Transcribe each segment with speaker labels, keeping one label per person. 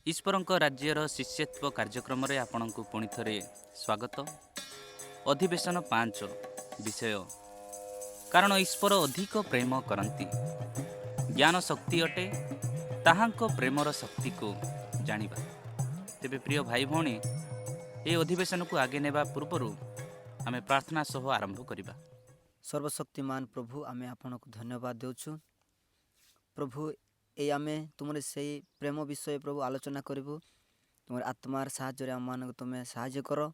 Speaker 1: ईश्वरଙ୍କ राज्यर शिष्यत्व कार्यक्रम रे आपणଙ୍କୁ पुणी थरे स्वागत। अधिवेशन 5 विषय कारण ईश्वर अधिक प्रेम करती ज्ञान शक्ति अटे ताहांको प्रेमर शक्ति को जानिबा। तेबे प्रिय भाई भौणी ए अधिवेशन को आगे नेबा पूर्वरु आमे प्रार्थना सह आरंभ करिबा।
Speaker 2: सर्वशक्तिमान प्रभु आमे आपनको धन्यवाद देउछु। प्रभु ए आमे तुमरे से प्रेम विषय प्रभु आलोचना करिबु। तुमर आत्मार साहाय्य आम मान तुमे साहाय्य करो।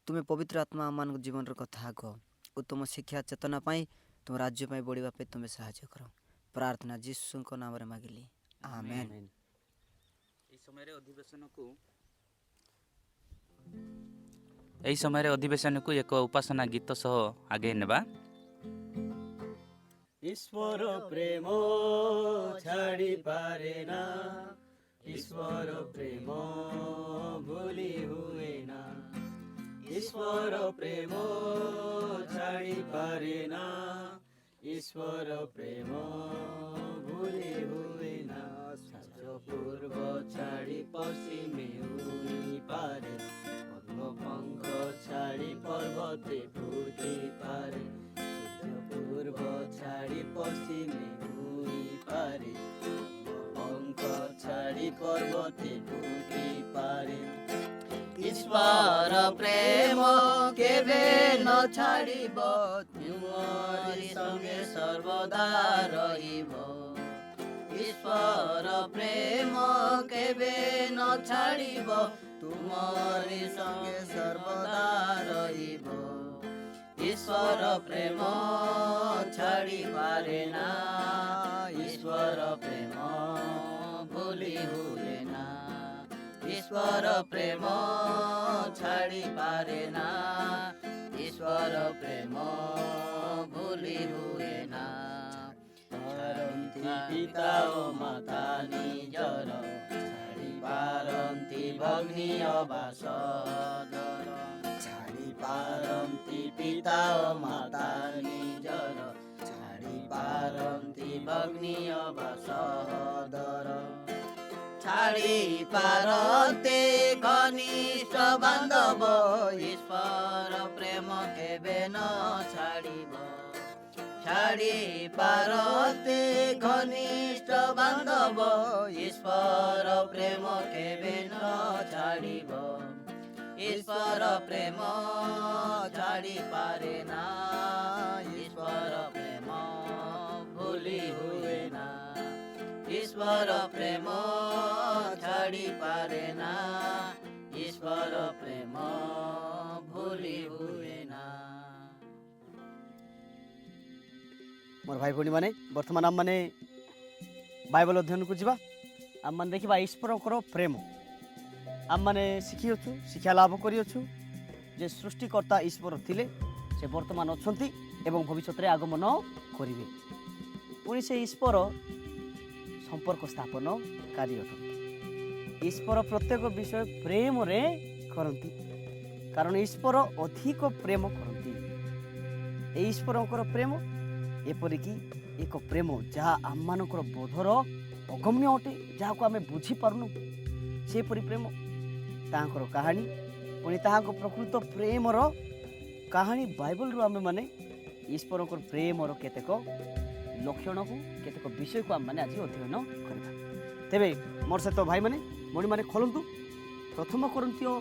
Speaker 2: तुमे पवित्र आत्मा आम मान जीवन कथा कह उत्तम शिक्षा चेतना पाई तुम राज्य पाई बढ़िबा पे तुमे साहाय्य करो। प्रार्थना यीशु को नाम रे मागिली आमेन।
Speaker 1: एही समय अधिवेशन को एक उपासना गीत सह आगे नेबा।
Speaker 3: ईश्वर प्रेम छाड़ी पारे ना, ईश्वर प्रेम भूली हुए ना, ईश्वर प्रेम छाड़ी पारे ना, ईश्वर प्रेम भूली हुए ना। साँझ पूर्व छाड़ी पश्चिमे हुई पारे, पद्म पंख छाड़ी पर्वते फुटी पारे, पूर्व छाड़ी पश्चिमे हुई पारे, पंख छाड़ी पर्वते फुटी पारे। ईश्वर प्रेम केबे न छाड़िब, तुमरी संगे सर्वदा रहिब। ईश्वर प्रेम केबे न छाड़िब, तुमरी संगे सर्वदा रहिब। ईश्वर प्रेम छाड़ी पारे ना, ईश्वर प्रेम भूली हुए ना, ईश्वर प्रेम छाड़ी पारे ना, ईश्वर प्रेम भूली हुए ना। पारंती पिता ओ माता निजर, छाड़ी पारंती भग्नी अबासदर, पारंती पिता माता निजर, छाड़ी पारंती भग्नी अबासदर। छाड़ी पारते घनिष्ठ बांधव, ईश्वर प्रेम केबे न छाड़िब। छाड़ी पारते घनिष्ठ बांधव, ईश्वर प्रेम केबे न छाड़िब। ईश्वर प्रेम छाड़ी पारे ना, ईश्वर प्रेम भूली हुए ना, ईश्वर प्रेम छाड़ी पारे ना, ईश्वर प्रेम भूली हुए ना।
Speaker 4: मोर भाई भौणी माने वर्तमान आम माने बाइबल अध्ययन को जीवा। आम माने देखिबा ईश्वर प्रेम आम मैंने शिखिछु, शिक्षा लाभ करिछु जे सृष्टिकर्ता ईश्वर थिले, से वर्तमान अछंती एवं भविष्यत रे आगमन करिवे। पुणी से ईश्वर संपर्क स्थापन कार्य अटंती। ईश्वर प्रत्येक विषय प्रेम रे करंती, कारण ईश्वर अधिक प्रेम करंती। ईश्वरकर प्रेम एपरिकी एक प्रेम जहाँ आम मानकर बोधर अगम्य अटे, जहाँ को आम बुझी पारुनु सेपरी प्रेम तांकर कहानी। पुणी तांको प्रकृत प्रेमर कहानी बाइबल रु आमे माने ईश्वर प्रेमर केतेक लक्षण को केतेक विषय को आम माने आज अध्ययन करबा। तेबे मोर सहित भाई माने मणि माने खोलंतु प्रथम कोरिन्थियो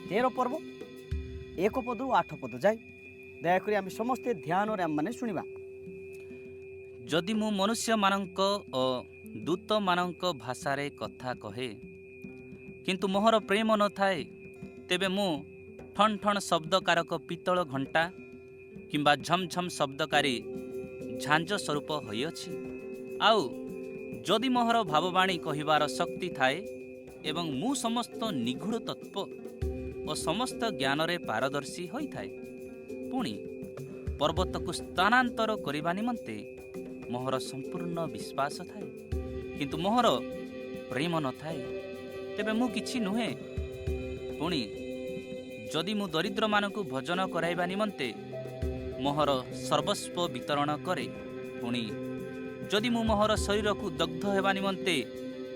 Speaker 4: 13 पर्व 1 पद 8 पद जाय। दयाकरी आमे समस्ते ध्यान रे आम माने सुनिबा।
Speaker 1: जदि मु मनुष्य मानक ओ दूत मानक भाषा रे कथा कहे, किंतु मोहर प्रेम न थाए, तेबे मु ठन ठन शब्दकारक पितल घंटा किंबा झमझम शब्दकारी झांझ स्वरूप होइअछि। आउ जदि मोहर भाववाणी कहिबार शक्ति थाए एवं मु समस्त निगूढ़ तत्व और समस्त ज्ञान रे पारदर्शी होई थाए, पुणी पर्वत को स्थानांतर करिबा निमंते मोहर संपूर्ण विश्वास थाए, किंतु मोहर प्रेम न थाए, तेबे मु किछि नुहे। पुणी जदि मु दरिद्र मानकु भोजन कराइबा निमंते मोहर सर्वस्व वितरण करे, पुणी जदि मु मोहर शरीर को दग्ध हेबा निमंते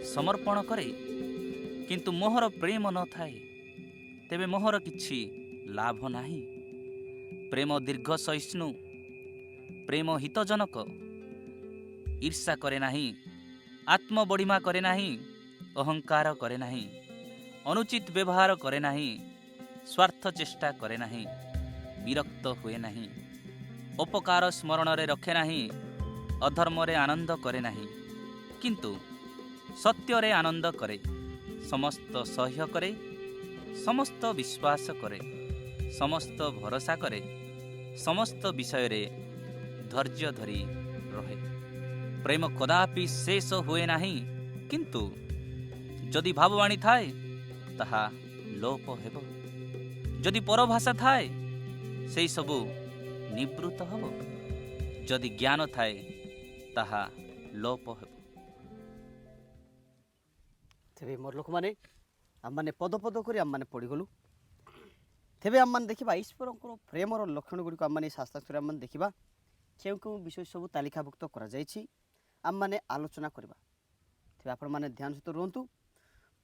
Speaker 1: समर्पण करे, କିନ୍ତୁ ମୋହର ପ୍ରେମ ନଥାଏ ତେବେ ମୋହର କିଛି ଲାଭ ନାହିଁ। ପ୍ରେମ ଦୀର୍ଘ ସହିଷ୍ଣୁ, ପ୍ରେମ ହିତଜନକ, ଈର୍ଷା କରେ ନାହିଁ, ଆତ୍ମବଡ଼ିମା କରେ ନାହିଁ, ଅହଙ୍କାର କରେ ନାହିଁ, ଅନୁଚିତ ବ୍ୟବହାର କରେ ନାହିଁ, ସ୍ୱାର୍ଥ ଚେଷ୍ଟା କରେ ନାହିଁ, ବିରକ୍ତ ହୁଏ ନାହିଁ, ଅପକାର ସ୍ମରଣରେ ରଖେ ନାହିଁ, ଅଧର୍ମରେ ଆନନ୍ଦ କରେ ନାହିଁ, କିନ୍ତୁ ସତ୍ୟରେ ଆନନ୍ଦ କରେ, ସମସ୍ତ ସହ୍ୟ କରେ, ସମସ୍ତ ବିଶ୍ୱାସ କରେ, ସମସ୍ତ ଭରସା କରେ, ସମସ୍ତ ବିଷୟରେ ଧୈର୍ଯ୍ୟ ଧରି ରହେ। ପ୍ରେମ କଦାପି ଶେଷ ହୁଏ ନାହିଁ, କିନ୍ତୁ ଯଦି ଭାବବାଣୀ ଥାଏ ତାହା ଲୋପ ହେବ, ଯଦି ପରଭାଷା ଥାଏ ସେହି ସବୁ ନିବୃତ୍ତ ହେବ, ଯଦି ଜ୍ଞାନ ଥାଏ ତାହା ଲୋପ ହେବ।
Speaker 4: ତେବେ ମୋର ଲୋକମାନେ ଆମମାନେ ପଦ ପଦ କରି ଆମମାନେ ପଢ଼ିଗଲୁ। ତେବେ ଆମମାନେ ଦେଖିବା ଈଶ୍ୱରଙ୍କର ପ୍ରେମର ଲକ୍ଷଣ ଗୁଡ଼ିକ ଆମମାନେ ଶାସ୍ତ୍ରରେ ଆମମାନେ ଦେଖିବା କେଉଁ କେଉଁ ବିଷୟ ସବୁ ତାଲିକାଭୁକ୍ତ କରାଯାଇଛି ଆମମାନେ ଆଲୋଚନା କରିବା। ତେବେ ଆପଣମାନେ ଧ୍ୟାନ ସହିତ ରୁହନ୍ତୁ।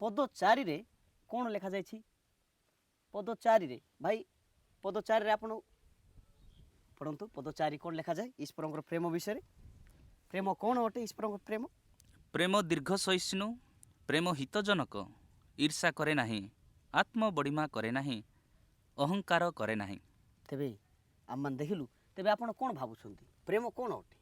Speaker 4: ପଦ 4ରେ କ'ଣ ଲେଖାଯାଇଛି? ପଦ 4ରେ ଭାଇ, ପଦ 4ରେ ଆପଣ ପଢ଼ନ୍ତୁ। ପଦ 4 କ'ଣ ଲେଖାଯାଏ ଈଶ୍ୱରଙ୍କର ପ୍ରେମ ବିଷୟରେ? ପ୍ରେମ କ'ଣ ଅଟେ ଈଶ୍ୱରଙ୍କର ପ୍ରେମ?
Speaker 1: ପ୍ରେମ ଦୀର୍ଘ ସହିଷ୍ଣୁ, ପ୍ରେମ ହିତଜନକ, ଈର୍ଷା କରେ ନାହିଁ, ଆତ୍ମବଡ଼ିମା କରେ ନାହିଁ, ଅହଙ୍କାର କରେ ନାହିଁ।
Speaker 4: ତେବେ ଆମମାନେ ଦେଖିଲୁ। ତେବେ ଆପଣ କ'ଣ ଭାବୁଛନ୍ତି ପ୍ରେମ କ'ଣ ଅଟେ?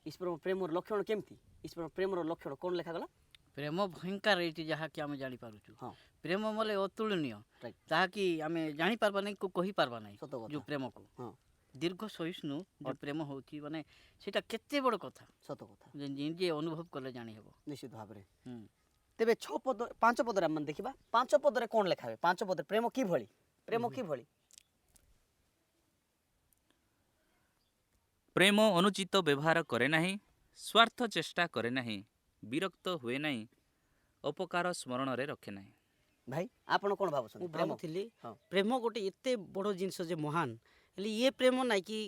Speaker 4: ଈଶ୍ୱରଙ୍କ ପ୍ରେମର ଲକ୍ଷଣ କେମିତି? ଈଶ୍ୱରଙ୍କ ପ୍ରେମର ଲକ୍ଷଣ କ'ଣ ଲେଖାଗଲା?
Speaker 5: ପ୍ରେମ ଭୟଙ୍କର ଏଇଠି ଯାହାକି ଆମେ ଜାଣିପାରୁଛୁ।
Speaker 4: ହଁ।
Speaker 5: ପ୍ରେମ ବୋଲେ ଅତୁଳନୀୟ,
Speaker 4: Right.
Speaker 5: ଯାହାକି ଆମେ ଜାଣିପାରବା ନାହିଁ, କହିପାରବା ନାହିଁ।
Speaker 4: ସତ କଥା।
Speaker 5: ଯେଉଁ ପ୍ରେମକୁ
Speaker 4: ହଁ।
Speaker 5: ଦୀର୍ଘ ସହିଷ୍ଣୁ ଯେଉଁ ପ୍ରେମ ହେଉଛି ମାନେ ସେଇଟା କେତେ ବଡ଼ କଥା,
Speaker 4: ସତ କଥା,
Speaker 5: ଯେ ନିଜେ ଅନୁଭବ କଲେ ଜାଣିହେବ।
Speaker 4: ନିଶ୍ଚିତ ଭାବରେ।
Speaker 5: ହୁଁ।
Speaker 4: ତେବେ 5 ପଦରେ ଆମେ ଦେଖିବା। 5 ପଦରେ କ'ଣ ଲେଖା ହୁଏ? 5 ପଦରେ ପ୍ରେମ କିଭଳି? ପ୍ରେମ କିଭଳି?
Speaker 1: ପ୍ରେମ ଅନୁଚିତ ବ୍ୟବହାର କରେ ନାହିଁ, ସ୍ୱାର୍ଥ ଚେଷ୍ଟା କରେ ନାହିଁ, ବିରକ୍ତ ହୁଏ ନାହିଁ, ଅପକାର ସ୍ମରଣରେ ରଖେ ନାହିଁ।
Speaker 4: ଭାଇ ଆପଣ କ'ଣ ଭାବୁଛନ୍ତି?
Speaker 6: ମୁଁ
Speaker 4: ପ୍ରେମ
Speaker 6: ଭାବୁଥିଲି
Speaker 4: ହଁ।
Speaker 6: ପ୍ରେମ ଗୋଟେ ଏତେ ବଡ଼ ଜିନିଷ ଯେ ମହାନ, ହେଲେ ଇଏ ପ୍ରେମ ନାଇଁ କି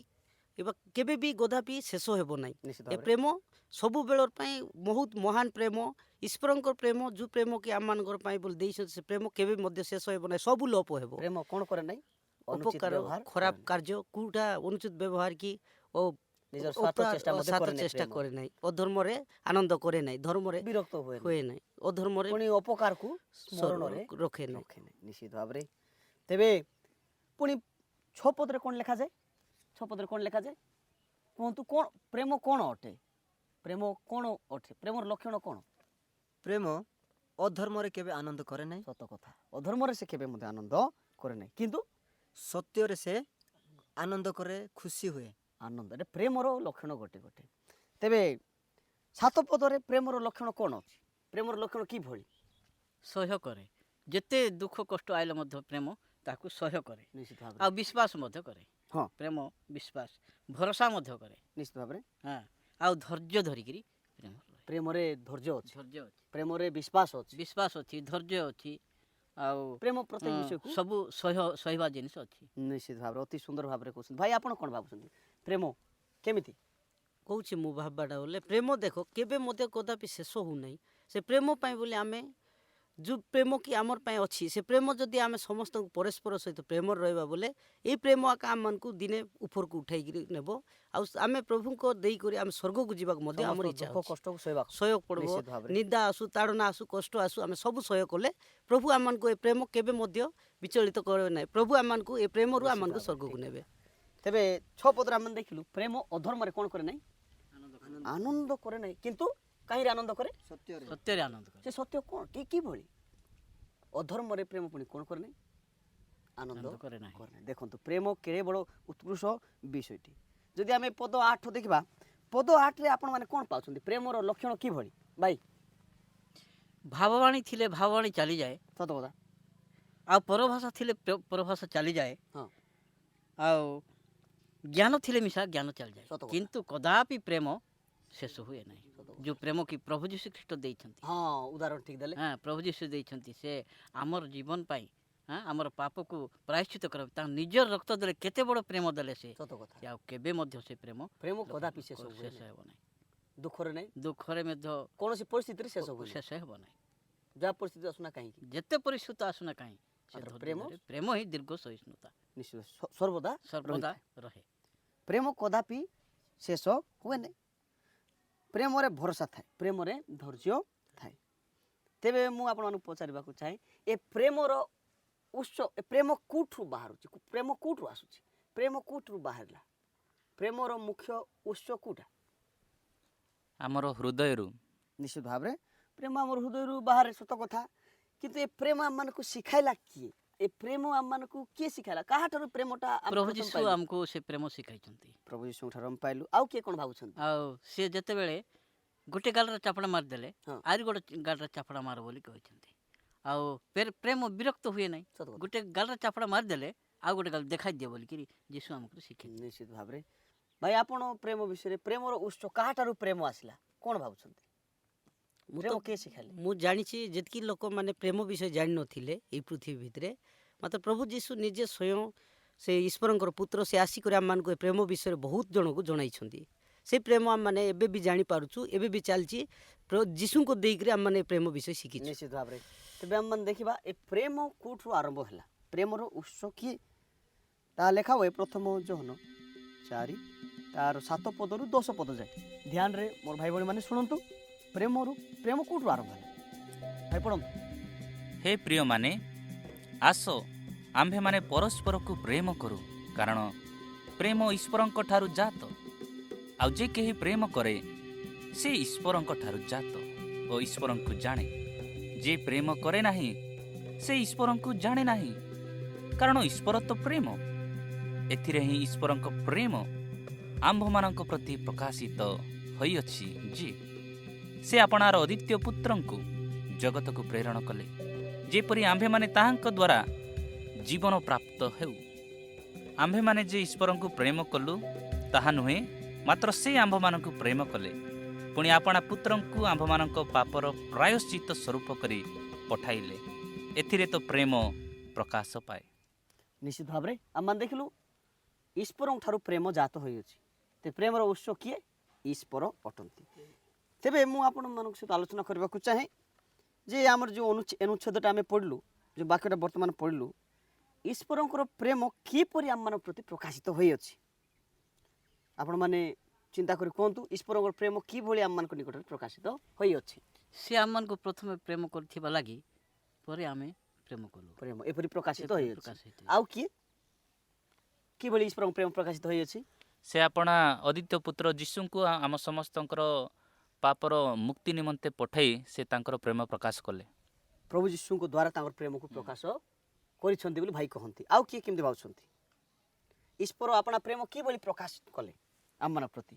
Speaker 6: ଏବେ କେବେ ବି କଦାପି ଶେଷ ହେବ ନାହିଁ।
Speaker 4: ନିଶ୍ଚିତ
Speaker 6: ଏ
Speaker 4: ଭାବରେ।
Speaker 6: ପ୍ରେମ ସବୁବେଳ ପାଇଁ ବହୁତ ମହାନ ପ୍ରେମ, ଈଶ୍ୱରଙ୍କର ପ୍ରେମ, ଯେଉଁ ପ୍ରେମ କି ଆମମାନଙ୍କର ପାଇଁ ବୋଲି ଦେଇଛନ୍ତି, ସେ ପ୍ରେମ କେବେ ମଧ୍ୟ ଶେଷ ହେବ ନାହିଁ, ସବୁ ଲୋପ ହେବ।
Speaker 4: ପ୍ରେମ କ'ଣ କରେ ନାହିଁ? ଅନୁଚିତ
Speaker 6: ଅପକାର,
Speaker 4: ବ୍ୟବହାର
Speaker 6: ଖରାପ
Speaker 4: କରେ ନାହିଁ।
Speaker 6: କାର୍ଯ୍ୟ କୋଉଟା ଅନୁଚିତ ବ୍ୟବହାର କି ଓ
Speaker 4: ନିଜର ସ୍ୱାର୍ଥ ଚେଷ୍ଟା ମଧ୍ୟ କରେ ନାହିଁ
Speaker 6: ଚେଷ୍ଟା
Speaker 4: ପ୍ରେମ।
Speaker 6: କରେ ନାହିଁ, ଅଧର୍ମରେ ଆନନ୍ଦ କରେ ନାହିଁ, ଧର୍ମରେ
Speaker 4: ବିରକ୍ତ ହୁଏ ନାହିଁ।
Speaker 6: ହୁଏ ନାହିଁ, ଅଧର୍ମରେ
Speaker 4: ପୁଣି ଅପକାରକୁ ସ୍ମରଣରେ
Speaker 6: ରଖେ ନାହିଁ।
Speaker 4: ରଖେ ନାହିଁ। ନିଶ୍ଚିତ ଭାବରେ। ତେବେ ପୁଣି 6 ପଦରେ କ'ଣ ଲେଖାଯାଏ? 6 ପଦରେ କ'ଣ ଲେଖାଯାଏ କୁହନ୍ତୁ? କ'ଣ ପ୍ରେମ କ'ଣ ଅଟେ? ପ୍ରେମ କ'ଣ ଅଟେ? ପ୍ରେମର ଲକ୍ଷଣ କ'ଣ?
Speaker 2: ପ୍ରେମ ଅଧର୍ମରେ କେବେ ଆନନ୍ଦ କରେ ନାହିଁ,
Speaker 4: ସତ କଥା, ଅଧର୍ମରେ ସେ କେବେ ମଧ୍ୟ ଆନନ୍ଦ କରେ ନାହିଁ, କିନ୍ତୁ
Speaker 2: ସତ୍ୟରେ ସେ ଆନନ୍ଦ କରେ, ଖୁସି ହୁଏ।
Speaker 4: ଆନନ୍ଦ, ଏଟା ପ୍ରେମର ଲକ୍ଷଣ ଗୋଟେ ଗୋଟେ। ତେବେ 7 ପଦରେ ପ୍ରେମର ଲକ୍ଷଣ କ'ଣ ଅଛି? ପ୍ରେମର ଲକ୍ଷଣ କିଭଳି?
Speaker 5: ସହ୍ୟ କରେ, ଯେତେ ଦୁଃଖ କଷ୍ଟ ଆଇଲେ ମଧ୍ୟ ପ୍ରେମ ତାକୁ ସହ୍ୟ କରେ,
Speaker 4: ନିଶ୍ଚିତ ଭାବରେ।
Speaker 5: ଆଉ ବିଶ୍ୱାସ ମଧ୍ୟ କରେ।
Speaker 4: ହଁ।
Speaker 5: ପ୍ରେମ ବିଶ୍ୱାସ, ଭରସା ମଧ୍ୟ କରେ।
Speaker 4: ନିଶ୍ଚିତ ଭାବରେ।
Speaker 5: ହଁ, ଆଉ ଧୈର୍ଯ୍ୟ ଧରିକିରି ପ୍ରେମ ରହେ।
Speaker 4: ପ୍ରେମରେ ଧୈର୍ଯ୍ୟ ଅଛି,
Speaker 5: ଧୈର୍ଯ୍ୟ ଅଛି,
Speaker 4: ପ୍ରେମରେ ବିଶ୍ୱାସ ଅଛି,
Speaker 5: ବିଶ୍ୱାସ ଅଛି, ଧୈର୍ଯ୍ୟ ଅଛି, ଆଉ
Speaker 4: ପ୍ରେମ ପ୍ରତ୍ୟେକ ବିଷୟକୁ
Speaker 5: ସବୁ ସହିବା ଜିନିଷ ଅଛି।
Speaker 4: ନିଶ୍ଚିତ ଭାବରେ ଅତି ସୁନ୍ଦର ଭାବରେ କହୁଛନ୍ତି। ଭାଇ ଆପଣ କ'ଣ ଭାବୁଛନ୍ତି ପ୍ରେମ କେମିତି?
Speaker 6: କହୁଛି ମୁଁ ଭାବବାଟା ବୋଲେ ପ୍ରେମ ଦେଖ କେବେ ମଧ୍ୟ କଦାପି ଶେଷ ହେଉନାହିଁ। ସେ ପ୍ରେମ ପାଇଁ ବୋଲି ଆମେ ଯେଉଁ ପ୍ରେମ କି ଆମର ପାଇଁ ଅଛି, ସେ ପ୍ରେମ ଯଦି ଆମେ ସମସ୍ତଙ୍କୁ ପରସ୍ପର ସହିତ ପ୍ରେମରେ ରହିବା ବୋଲେ ଏଇ ପ୍ରେମ ଆକା ଆମମାନଙ୍କୁ ଦିନେ ଉପରକୁ ଉଠାଇକିରି ନେବ, ଆଉ ଆମେ ପ୍ରଭୁଙ୍କ ଦେଇକରି ଆମେ ସ୍ୱର୍ଗକୁ ଯିବାକୁ ମଧ୍ୟ ଆମର
Speaker 4: ସମସ୍ତ
Speaker 6: ଇଚ୍ଛା
Speaker 4: ଦୁଃଖ
Speaker 6: ଅଛି।
Speaker 4: କଷ୍ଟକୁ ସହିବାକୁ
Speaker 6: ସହ୍ୟ ପଡ଼ିବ,
Speaker 4: ନିଶ୍ଚିତ ଭାବରେ।
Speaker 6: ନିନ୍ଦା ଆସୁ, ତାଡ଼ନା ଆସୁ, କଷ୍ଟ ଆସୁ, ଆମେ ସବୁ ସହ୍ୟ କଲେ ପ୍ରଭୁ ଆମମାନଙ୍କୁ ଏ ପ୍ରେମ କେବେ ମଧ୍ୟ ବିଚଳିତ କରିବେ ନାହିଁ। ପ୍ରଭୁ ଆମମାନଙ୍କୁ ଏ ପ୍ରେମରୁ
Speaker 4: ନିଶ୍ଚିତ
Speaker 6: ଆମମାନଙ୍କୁ
Speaker 4: ଭାବରେ,
Speaker 6: ସ୍ୱର୍ଗକୁ
Speaker 4: ଠିକ୍।
Speaker 6: ନେବେ।
Speaker 4: ତେବେ 6 ପଦରେ ଆମେ ଦେଖିଲୁ ପ୍ରେମ ଅଧର୍ମରେ କ'ଣ କରେ ନାହିଁ? ଆନନ୍ଦ କରେ ନାହିଁ, କିନ୍ତୁ କାହିଁରେ ଆନନ୍ଦ କରେ?
Speaker 2: ସତ୍ୟରେ
Speaker 5: ସତ୍ୟରେ ଆନନ୍ଦ କରେ,
Speaker 4: ସେ ସତ୍ୟ କ'ଣ କିଭଳି? ଅଧର୍ମରେ ପ୍ରେମ ପୁଣି କ'ଣ କରେ ନାହିଁ? ଆନନ୍ଦ
Speaker 5: ଆନନ୍ଦ କରେ ନାହିଁ।
Speaker 4: କରେ ନାହିଁ। ଦେଖନ୍ତୁ ପ୍ରେମ କେଡ଼େ ବଡ଼ ଉତ୍କୃଷ୍ଟ ବିଷୟଟି। ଯଦି ଆମେ ପଦ 8 ଦେଖିବା, ପଦ 8ରେ ଆପଣମାନେ କ'ଣ ପାଉଛନ୍ତି? ପ୍ରେମର ଲକ୍ଷଣ କିଭଳି? ଭାଇ
Speaker 5: ଭାବବାଣୀ ଥିଲେ ଭାବବାଣୀ ଚାଲିଯାଏ,
Speaker 4: ସତ କଥା।
Speaker 5: ଆଉ ପରଭାଷା ଥିଲେ ପରଭାଷା ଚାଲିଯାଏ,
Speaker 4: ହଁ।
Speaker 5: ଆଉ ଜ୍ଞାନ ଥିଲେ ମିଶା ଜ୍ଞାନ ଚାଲିଯାଏ,
Speaker 4: ସତ କଥା।
Speaker 5: କିନ୍ତୁ କଦାପି ପ୍ରେମ ଶେଷ ହୁଏ ନାହିଁ।
Speaker 4: ସତ କଥା।
Speaker 5: ଯେଉଁ ପ୍ରେମ କି ପ୍ରଭୁ ଯୀଶୁ ଖ୍ରୀଷ୍ଟ ଦେଇଛନ୍ତି,
Speaker 4: ହଁ, ଉଦାହରଣ ଠିକ୍ ଦେଲେ।
Speaker 5: ହଁ, ପ୍ରଭୁ ଯୀଶୁ ଦେଇଛନ୍ତି, ସେ ଆମର ଜୀବନ ପାଇଁ, ହଁ, ଆମର ପାପକୁ ପ୍ରାୟଶ୍ଚିତ କରିବା ତାଙ୍କ ନିଜର ରକ୍ତ ଦେଲେ, କେତେ ବଡ଼ ପ୍ରେମ ଦେଲେ ସେ
Speaker 4: ସତ କଥା।
Speaker 5: ଆଉ କେବେ ମଧ୍ୟ ସେ ପ୍ରେମ
Speaker 4: କଦାପି ଶେଷ ହୁଏ
Speaker 5: ଶେଷ
Speaker 4: ନାହିଁ।
Speaker 5: ହେବ ନାହିଁ।
Speaker 4: ଦୁଃଖରେ ନାହିଁ,
Speaker 5: ଦୁଃଖରେ ମଧ୍ୟ
Speaker 4: କୌଣସି ପରିସ୍ଥିତିରେ ଶେଷ ହୁଏ ନାହିଁ।
Speaker 5: ଶେଷ ହେବ ନାହିଁ।
Speaker 4: ଯାହା ପରିସ୍ଥିତି ଆସୁନା କାହିଁକି
Speaker 5: ଯେତେ ପରିସ୍ଥିତି ଆସୁନା କାହିଁ ସେ
Speaker 4: ମାତ୍ର
Speaker 5: ଧୈର୍ଯ୍ୟ
Speaker 4: ପ୍ରେମ?
Speaker 5: ଧରେ। ପ୍ରେମ ହିଁ ଦୀର୍ଘ ସହିଷ୍ଣୁତା
Speaker 4: ନିଶ୍ଚିତ ସର୍ବଦା
Speaker 5: ସର୍ବଦା
Speaker 4: ରହିଥାଏ।
Speaker 5: ରହେ।
Speaker 4: ପ୍ରେମ କଦାପି ଶେଷ ହୁଏ ନାହିଁ। ପ୍ରେମରେ ଭରସା ଥାଏ, ପ୍ରେମରେ ଧୈର୍ଯ୍ୟ ଥାଏ। ତେବେ ମୁଁ ଆପଣମାନଙ୍କୁ ପଚାରିବାକୁ ଚାହେଁ ଏ ପ୍ରେମର ଉତ୍ସ, ଏ ପ୍ରେମ କେଉଁଠୁ ବାହାରୁଛି, ପ୍ରେମ କେଉଁଠୁ ଆସୁଛି, ପ୍ରେମ କେଉଁଠୁ ବାହାରିଲା, ପ୍ରେମର ମୁଖ୍ୟ ଉତ୍ସ କେଉଁଟା?
Speaker 1: ଆମର ହୃଦୟରୁ।
Speaker 4: ନିଶ୍ଚିତ ଭାବରେ ପ୍ରେମ ଆମର ହୃଦୟରୁ ବାହାରେ, ସତ କଥା। କିନ୍ତୁ ଏ ପ୍ରେମ ଆମମାନଙ୍କୁ ଶିଖାଇଲା କିଏ? ଏ ପ୍ରେମ ଆମମାନଙ୍କୁ କିଏ ଶିଖାଇଲା? କାହାଠାରୁ ପ୍ରେମଟା ଆମେ
Speaker 5: ପ୍ରଭୁ
Speaker 4: ପ୍ରଥମ
Speaker 5: ଯୀଶୁ
Speaker 4: ପାଇଲୁ?
Speaker 5: ଆମକୁ ସେ ପ୍ରେମ ଶିଖାଇଛନ୍ତି।
Speaker 4: ପ୍ରଭୁ ଯୀଶୁଙ୍କଠାରୁ ଆମେ ପାଇଲୁ। ଆଉ କିଏ କ'ଣ ଭାବୁଛନ୍ତି?
Speaker 5: ଆଉ ସିଏ ଯେତେବେଳେ ଗୋଟେ ଗାଲରେ ଚାପଡ଼ା ମାରିଦେଲେ
Speaker 4: ହଁ।
Speaker 5: ଆହୁରି ଗୋଟେ ଗାଲରେ ଚାପଡ଼ା ମାର ବୋଲି କହିଛନ୍ତି। ଆଉ ପ୍ରେମ ବିରକ୍ତ ହୁଏ ନାହିଁ।
Speaker 4: ସତ କଥା।
Speaker 5: ଗୋଟେ ଗାଲରେ ଚାପଡ଼ା ମାରିଦେଲେ ଆଉ ଗୋଟେ ଗାଲ ଦେଖାଇଦିଏ ବୋଲିକିରି ଯୀଶୁ ଆମକୁ ଶିଖେଇ।
Speaker 4: ନିଶ୍ଚିତ ଭାବରେ ଭାଇ, ଆପଣ ପ୍ରେମ ବିଷୟରେ, ପ୍ରେମର ଉତ୍ସ କାହାଠାରୁ ପ୍ରେମ ଆସିଲା କ'ଣ ଭାବୁଛନ୍ତି?
Speaker 6: ମୁଁ
Speaker 4: ପ୍ରେମ
Speaker 6: ତ
Speaker 4: କିଏ ଶିଖାଇଲେ?
Speaker 6: ମୁଁ ଜାଣିଛି ଯେତିକି ଲୋକମାନେ ପ୍ରେମ ବିଷୟ ଜାଣିନଥିଲେ ଏଇ ପୃଥିବୀ ଭିତରେ, ମାତ୍ର ପ୍ରଭୁ ଯୀଶୁ ନିଜେ ସ୍ୱୟଂ ସେ ଈଶ୍ୱରଙ୍କର ପୁତ୍ର, ସେ ଆସିକରି ଆମମାନଙ୍କୁ ଏ ପ୍ରେମ ବିଷୟରେ ବହୁତ ଜଣଙ୍କୁ ଜଣାଇଛନ୍ତି। ସେ ପ୍ରେମ ଆମମାନେ ଏବେ ବି ଜାଣିପାରୁଛୁ, ଏବେ ବି ଚାଲିଛି। ଯୀଶୁଙ୍କୁ ଦେଇକରି ଆମମାନେ ଏ ପ୍ରେମ ବିଷୟ ଶିଖିଛୁ।
Speaker 4: ନିଶ୍ଚିତ ଭାବରେ। ତେବେ ଆମମାନେ ଦେଖିବା ଏ ପ୍ରେମ କେଉଁଠୁ ଆରମ୍ଭ ହେଲା, ପ୍ରେମର ଉତ୍ସ କିଏ? ତାହା ଲେଖା ହୁଏ ପ୍ରଥମ ଯୋହନ 4 ତାର 7 ପଦରୁ 10 ପଦ ଯାଏ। ଧ୍ୟାନରେ ମୋର ଭାଇ ଭଉଣୀମାନେ ଶୁଣନ୍ତୁ, ପ୍ରେମ କେଉଁଠୁ ଆରମ୍ଭ ହେଲା? ଭାଇ ପଢ଼ନ୍ତୁ।
Speaker 1: ହେ ପ୍ରିୟମାନେ, ଆସ ଆମ୍ଭେମାନେ ପରସ୍ପରକୁ ପ୍ରେମ କରୁ, କାରଣ ପ୍ରେମ ଈଶ୍ୱରଙ୍କ ଠାରୁ ଜାତ। ଆଉ ଯେ କେହି ପ୍ରେମ କରେ ସେ ଈଶ୍ୱରଙ୍କ ଠାରୁ ଜାତ ଓ ଈଶ୍ୱରଙ୍କୁ ଜାଣେ। ଯେ ପ୍ରେମ କରେ ନାହିଁ ସେ ଈଶ୍ୱରଙ୍କୁ ଜାଣେ ନାହିଁ, କାରଣ ଈଶ୍ୱର ତ ପ୍ରେମ। ଏଥିରେ ହିଁ ଈଶ୍ୱରଙ୍କ ପ୍ରେମ ଆମ୍ଭମାନଙ୍କ ପ୍ରତି ପ୍ରକାଶିତ ହୋଇଅଛି ଯେ ସେ ଆପଣାର ଅଦ୍ୱିତୀୟ ପୁତ୍ରଙ୍କୁ ଜଗତକୁ ପ୍ରେରଣ କଲେ, ଯେପରି ଆମ୍ଭେମାନେ ତାହାଙ୍କ ଦ୍ୱାରା ଜୀବନ ପ୍ରାପ୍ତ ହେଉ। ଆମ୍ଭେମାନେ ଯେ ଈଶ୍ୱରଙ୍କୁ ପ୍ରେମ କଲୁ ତାହା ନୁହେଁ, ମାତ୍ର ସେ ଆମ୍ଭମାନଙ୍କୁ ପ୍ରେମ କଲେ, ପୁଣି ଆପଣା ପୁତ୍ରଙ୍କୁ ଆମ୍ଭମାନଙ୍କ ପାପର ପ୍ରାୟଶ୍ଚିତ ସ୍ୱରୂପ କରି ପଠାଇଲେ। ଏଥିରେ ତ ପ୍ରେମ ପ୍ରକାଶ ପାଏ।
Speaker 4: ନିଶ୍ଚିତ ଭାବରେ ଆମମାନେ ଦେଖିଲୁ ଈଶ୍ୱରଙ୍କ ଠାରୁ ପ୍ରେମ ଜାତ ହୋଇଅଛି। ତ ପ୍ରେମର ଉତ୍ସ କିଏ? ଈଶ୍ୱର ଅଟନ୍ତି। ତେବେ ମୁଁ ଆପଣମାନଙ୍କ ସହିତ ଆଲୋଚନା କରିବାକୁ ଚାହେଁ ଯେ ଆମର ଯେଉଁ ଅନୁଚ୍ଛେଦଟା ଆମେ ପଢ଼ିଲୁ, ଯେଉଁ ବାକ୍ୟଟା ବର୍ତ୍ତମାନ ପଢ଼ିଲୁ, ଈଶ୍ୱରଙ୍କର ପ୍ରେମ କିପରି ଆମମାନଙ୍କ ପ୍ରତି ପ୍ରକାଶିତ ହୋଇଅଛି? ଆପଣମାନେ ଚିନ୍ତା କରି କୁହନ୍ତୁ, ଈଶ୍ୱରଙ୍କର ପ୍ରେମ କିଭଳି ଆମମାନଙ୍କ ନିକଟରେ ପ୍ରକାଶିତ ହୋଇଅଛି?
Speaker 5: ସେ ଆମମାନଙ୍କୁ ପ୍ରଥମେ ପ୍ରେମ କରିଥିବା ଲାଗି ପରେ ଆମେ ପ୍ରେମ କଲୁ।
Speaker 4: ପ୍ରେମ ଏପରି ପ୍ରକାଶିତ
Speaker 5: ଏପରି
Speaker 4: ହୋଇଅଛି।
Speaker 5: ପ୍ରକାଶିତ।
Speaker 4: ଆଉ କିଭଳି ଈଶ୍ୱରଙ୍କ ପ୍ରେମ ପ୍ରକାଶିତ ହୋଇଅଛି?
Speaker 1: ସେ ଆପଣା ଅଦ୍ୱିତୀୟ ପୁତ୍ର ଯୀଶୁଙ୍କୁ ଆମ ସମସ୍ତଙ୍କର ପାପର ମୁକ୍ତି ନିମନ୍ତେ ପଠାଇ ସେ ତାଙ୍କର ପ୍ରେମ ପ୍ରକାଶ କଲେ।
Speaker 4: ପ୍ରଭୁ ଯୀଶୁଙ୍କ ଦ୍ୱାରା ତାଙ୍କର ପ୍ରେମକୁ ପ୍ରକାଶ କରିଛନ୍ତି ବୋଲି ଭାଇ କହନ୍ତି। ଆଉ କିଏ କେମିତି ଭାବୁଛନ୍ତି? ଈଶ୍ୱର ଆପଣା ପ୍ରେମ କିଭଳି ପ୍ରକାଶ କଲେ ଆମମାନଙ୍କ ପ୍ରତି?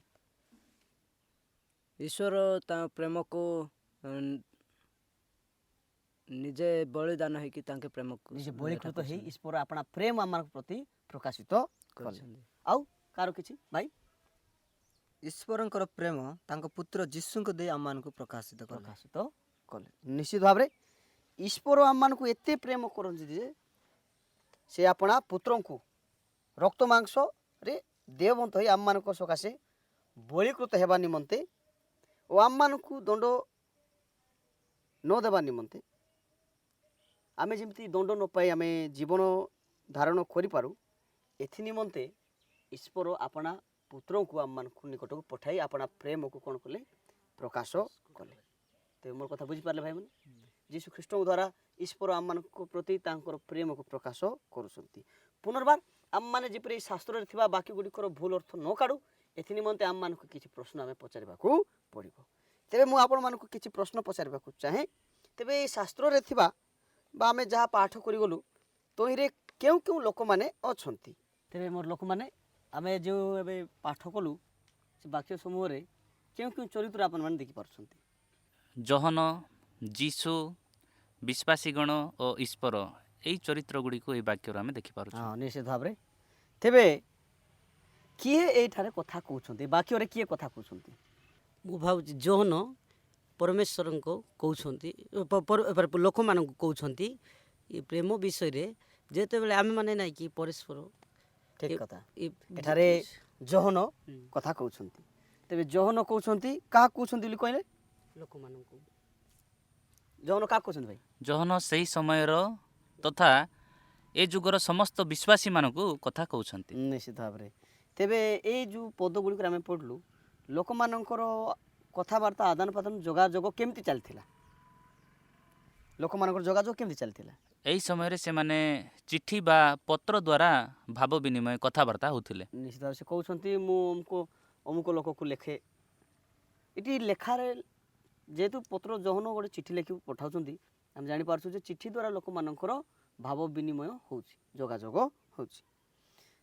Speaker 2: ଈଶ୍ୱର ତାଙ୍କ ପ୍ରେମକୁ ନିଜେ ବଳିଦାନ ହେଇକି ତାଙ୍କେ ପ୍ରେମକୁ
Speaker 4: ନିଜେ ବଳିକୃତ ହେଇ ଈଶ୍ୱର ଆପଣା ପ୍ରେମ ଆମମାନଙ୍କ ପ୍ରତି ପ୍ରକାଶିତ କଲେ।
Speaker 2: କରିଛନ୍ତି।
Speaker 4: ଆଉ କାହାର କିଛି ଭାଇ?
Speaker 2: ଈଶ୍ୱରଙ୍କର ପ୍ରେମ ତାଙ୍କ ପୁତ୍ର ଯୀଶୁଙ୍କୁ ଦେଇ ଆମମାନଙ୍କୁ ପ୍ରକାଶିତ
Speaker 4: କଲେ। ନିଶ୍ଚିତ ଭାବରେ ଈଶ୍ୱର ଆମମାନଙ୍କୁ ଏତେ ପ୍ରେମ କରନ୍ତି ଯେ ସେ ଆପଣା ପୁତ୍ରଙ୍କୁ ରକ୍ତ ମାଂସରେ ଦେହବନ୍ତ ହୋଇ ଆମମାନଙ୍କ ସକାଶେ ବଳିକୃତ ହେବା ନିମନ୍ତେ ଓ ଆମମାନଙ୍କୁ ଦଣ୍ଡ ନ ଦେବା ନିମନ୍ତେ, ଆମେ ଯେମିତି ଦଣ୍ଡ ନ ପାଇ ଆମେ ଜୀବନ ଧାରଣ କରିପାରୁ, ଏଥି ନିମନ୍ତେ ଈଶ୍ୱର ଆପଣା ପୁତ୍ରଙ୍କୁ ଆମମାନଙ୍କ ନିକଟକୁ ପଠାଇ ଆପଣା ପ୍ରେମକୁ କ'ଣ କଲେ? ପ୍ରକାଶ କଲେ। ତେବେ ମୋର କଥା ବୁଝିପାରିଲେ ଭାଇମାନେ? ଯୀଶୁ ଖ୍ରୀଷ୍ଟଙ୍କ ଦ୍ୱାରା ଈଶ୍ୱର ଆମମାନଙ୍କ ପ୍ରତି ତାଙ୍କର ପ୍ରେମକୁ ପ୍ରକାଶ କରୁଛନ୍ତି। ପୁନର୍ବାର ଆମମାନେ ଯେପରି ଶାସ୍ତ୍ରରେ ଥିବା ବାକ୍ୟ ଗୁଡ଼ିକର ଭୁଲ ଅର୍ଥ ନ କାଢ଼ୁ, ଏଥି ନିମନ୍ତେ ଆମମାନଙ୍କୁ କିଛି ପ୍ରଶ୍ନ ଆମେ ପଚାରିବାକୁ ପଡ଼ିବ। ତେବେ ମୁଁ ଆପଣମାନଙ୍କୁ କିଛି ପ୍ରଶ୍ନ ପଚାରିବାକୁ ଚାହେଁ। ତେବେ ଏଇ ଶାସ୍ତ୍ରରେ ଥିବା ବା ଆମେ ଯାହା ପାଠ କରିଗଲୁ ତହିଁରେ କେଉଁ କେଉଁ ଲୋକମାନେ ଅଛନ୍ତି? ତେବେ ମୋର ଲୋକମାନେ, ଆମେ ଯେଉଁ ଏବେ ପାଠ କଲୁ ସେ ବାକ୍ୟ ସମୂହରେ କେଉଁ କେଉଁ ଚରିତ୍ର ଆପଣମାନେ ଦେଖିପାରୁଛନ୍ତି?
Speaker 1: ଜହନ, ଯୀଶୁ, ବିଶ୍ୱାସୀଗଣ ଓ ଈଶ୍ୱର, ଏହି ଚରିତ୍ର ଗୁଡ଼ିକୁ ଏହି ବାକ୍ୟରୁ ଆମେ ଦେଖିପାରୁଛୁ।
Speaker 4: ହଁ, ନିଶ୍ଚିତ ଭାବରେ। ତେବେ କିଏ ଏଇଠାରେ କଥା କହୁଛନ୍ତି? ବାକ୍ୟରେ କିଏ କଥା କହୁଛନ୍ତି?
Speaker 6: ମୁଁ ଭାବୁଛି ଯୋହନ ପରମେଶ୍ୱରଙ୍କୁ କହୁଛନ୍ତି, ଲୋକମାନଙ୍କୁ କହୁଛନ୍ତି ଏ ପ୍ରେମ ବିଷୟରେ। ଯେତେବେଳେ ଆମେମାନେ ନାଇଁ କି ପରସ୍ପର,
Speaker 4: ଠିକ୍ କଥା। ଏଠାରେ ଯୋହନ କଥା କହୁଛନ୍ତି। ତେବେ ଯୋହନ କହୁଛନ୍ତି, କାହା କହୁଛନ୍ତି ବୋଲି କହିଲେ?
Speaker 6: ଲୋକମାନଙ୍କୁ
Speaker 4: ଜହନ କାହାକୁ କହୁଛନ୍ତି ଭାଇ?
Speaker 1: ଜହନ ସେହି ସମୟର ତଥା ଏ ଯୁଗର ସମସ୍ତ ବିଶ୍ୱାସୀମାନଙ୍କୁ କଥା କହୁଛନ୍ତି।
Speaker 4: ନିଶ୍ଚିତ ଭାବରେ। ତେବେ ଏଇ ଯେଉଁ ପଦ ଗୁଡ଼ିକରେ ଆମେ ପଢ଼ିଲୁ ଲୋକମାନଙ୍କର କଥାବାର୍ତ୍ତା ଆଦାନ ପ୍ରଦାନ ଯୋଗାଯୋଗ କେମିତି ଚାଲିଥିଲା? ଲୋକମାନଙ୍କର ଯୋଗାଯୋଗ କେମିତି ଚାଲିଥିଲା?
Speaker 1: ଏହି ସମୟରେ ସେମାନେ ଚିଠି ବା ପତ୍ର ଦ୍ୱାରା ଭାବ ବିନିମୟ କଥାବାର୍ତ୍ତା ହେଉଥିଲେ।
Speaker 4: ନିଶ୍ଚିତ ଭାବରେ ସେ କହୁଛନ୍ତି ମୁଁ ଅମୁକ ଲୋକକୁ ଲେଖେ। ଏଠି ଲେଖାରେ ଯେହେତୁ ପତ୍ର ଜହନ ଗୋଟେ ଚିଠି ଲେଖି ପଠାଉଛନ୍ତି ଆମେ ଜାଣିପାରୁଛୁ ଯେ ଚିଠି ଦ୍ୱାରା ଲୋକମାନଙ୍କର ଭାବ ବିନିମୟ ହେଉଛି, ଯୋଗାଯୋଗ ହେଉଛି।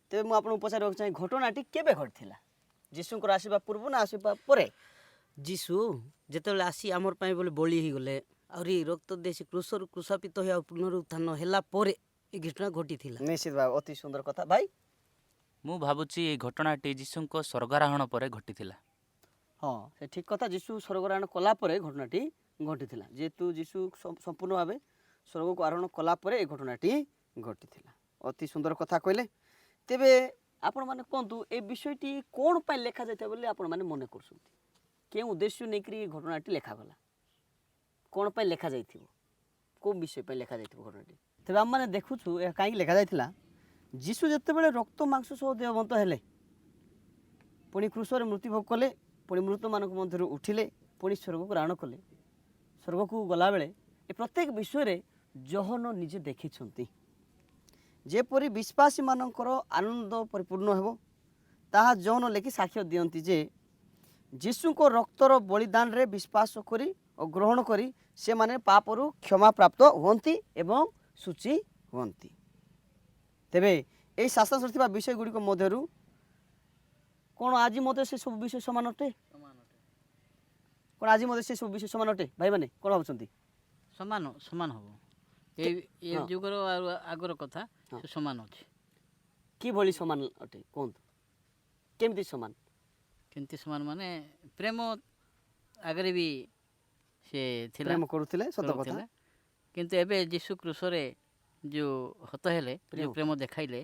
Speaker 4: ତେବେ ମୁଁ ଆପଣଙ୍କୁ ପଚାରିବାକୁ ଚାହେଁ ଘଟଣାଟି କେବେ ଘଟିଥିଲା? ଯୀଶୁଙ୍କର ଆସିବା ପୂର୍ବ ନା ଆସିବା ପରେ?
Speaker 6: ଯୀଶୁ ଯେତେବେଳେ ଆସି ଆମର ପାଇଁ ବୋଲି ବଳି ହେଇଗଲେ ଆହୁରି ରକ୍ତ ଦେଇ ସେ କ୍ରୁଶରୁ କ୍ରୁଶାପିତ ହୋଇ ଆଉ ପୁନରୁତ୍ଥାନ ହେଲା ପରେ ଏ ଘଟଣା ଘଟିଥିଲା।
Speaker 4: ନିଶ୍ଚିତ ଭାବେ ଅତି ସୁନ୍ଦର କଥା ଭାଇ।
Speaker 1: ମୁଁ ଭାବୁଛି ଏହି ଘଟଣାଟି ଯୀଶୁଙ୍କ ସ୍ୱର୍ଗାରୋହଣ ପରେ ଘଟିଥିଲା।
Speaker 4: ହଁ ସେ ଠିକ୍ କଥା। ଯୀଶୁ ସ୍ୱର୍ଗାରୋହଣ କଲା ପରେ ଘଟଣାଟି ଘଟିଥିଲା। ଯେହେତୁ ଯୀଶୁ ସମ୍ପୂର୍ଣ୍ଣ ଭାବେ ସ୍ୱର୍ଗକୁ ଆରୋହଣ କଲା ପରେ ଏ ଘଟଣାଟି ଘଟିଥିଲା। ଅତି ସୁନ୍ଦର କଥା କହିଲେ। ତେବେ ଆପଣମାନେ କୁହନ୍ତୁ ଏ ବିଷୟଟି କ'ଣ ପାଇଁ ଲେଖାଯାଇଥିଲା ବୋଲି ଆପଣମାନେ ମନେ କରୁଛନ୍ତି? କେଉଁ ଉଦ୍ଦେଶ୍ୟ ନେଇକରି ଏ ଘଟଣାଟି ଲେଖାଗଲା? କ'ଣ ପାଇଁ ଲେଖାଯାଇଥିବ? କେଉଁ ବିଷୟ ପାଇଁ ଲେଖାଯାଇଥିବ ଘଟଣାଟି? ତେବେ ଆମମାନେ ଦେଖୁଛୁ ଏହା କାହିଁକି ଲେଖାଯାଇଥିଲା? ଯୀଶୁ ଯେତେବେଳେ ରକ୍ତ ମାଂସ ସହ ଦେହବନ୍ତ ହେଲେ, ପୁଣି କ୍ରୁଶରେ ମୃତ୍ୟୁଭୋଗ କଲେ, ପୁଣି ମୃତମାନଙ୍କ ମଧ୍ୟରୁ ଉଠିଲେ, ପୁଣି ସ୍ୱର୍ଗକୁ ଆରୋହଣ କଲେ, ସ୍ୱର୍ଗକୁ ଗଲାବେଳେ ଏ ପ୍ରତ୍ୟେକ ବିଷୟରେ ଜହନ ନିଜେ ଦେଖିଛନ୍ତି। ଯେପରି ବିଶ୍ୱାସୀମାନଙ୍କର ଆନନ୍ଦ ପରିପୂର୍ଣ୍ଣ ହେବ ତାହା ଜହନ ଲେଖି ସାକ୍ଷ୍ୟ ଦିଅନ୍ତି ଯେ ଯୀଶୁଙ୍କ ରକ୍ତର ବଳିଦାନରେ ବିଶ୍ୱାସ କରି ଓ ଗ୍ରହଣ କରି ସେମାନେ ପାପରୁ କ୍ଷମା ପ୍ରାପ୍ତ ହୁଅନ୍ତି ଏବଂ ସୂଚି ହୁଅନ୍ତି। ତେବେ ଏହି ଶାସ୍ତ୍ରରେ ଥିବା ବିଷୟ ଗୁଡ଼ିକ ମଧ୍ୟରୁ କ'ଣ ଆଜି ମଧ୍ୟ ସେସବୁ ବିଷୟ ସମାନ ଅଟେ? କ'ଣ ଆଜି ମଧ୍ୟ ସେସବୁ ବିଷୟ ସମାନ ଅଟେ? ଭାଇମାନେ କ'ଣ ଭାବୁଛନ୍ତି?
Speaker 5: ସମାନ ହେବ। ଏ ଯୁଗର ଆଉ ଆଗର କଥା ସେ ସମାନ ଅଛି।
Speaker 4: କିଭଳି ସମାନ ଅଟେ କୁହନ୍ତୁ? କେମିତି ସମାନ?
Speaker 5: କେମିତି ସମାନ ମାନେ ପ୍ରେମ ଆଗରେ ବି ସେ ଥିଲା,
Speaker 4: ପ୍ରେମ କରୁଥିଲେ, ସତ କଥା।
Speaker 5: କରୁଥିଲା। କିନ୍ତୁ ଏବେ ଯୀଶୁ କ୍ରୁଶରେ ଯେଉଁ ହତ ହେଲେ, ଯେଉଁ ପ୍ରେମ ଦେଖାଇଲେ,